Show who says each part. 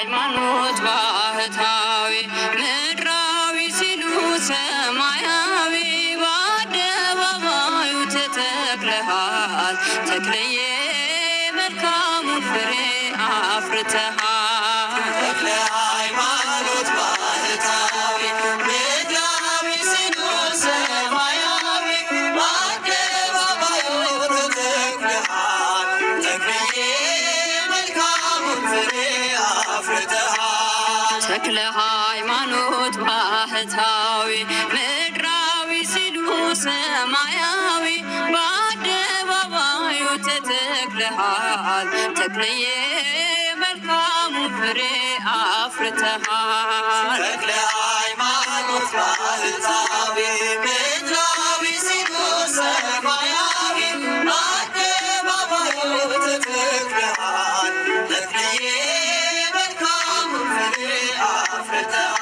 Speaker 1: ሃይማኖት ባህታዊ ምድራዊ ሲሉ ሰማያዊ በአደባባዩ ተተክለሃል ተክለዬ መልካሙን ፍሬ አፍርተሃል። ተክለ ሃይማኖት ባህታዊ ምድራዊ ሲሉ ሰማያዊ በአደባባዩ ተተክለሃል ተክለዬ መልካሙን ፍሬ ተክለ ሃይማኖት ባህታዊ ምድራዊ ሲሉ ሰማያዊ በአደባባዩ ተተክለሃል ተክለዬ መልካሙን ፍሬ አፍርተሃል። ተክለ ሃይማኖት ባህታዊ ምድራዊ ሲሉ ሰማያዊ በአደባባዩ ተተክለሃል ተክለዬ መልካሙን ፍሬ አፍርተሃል።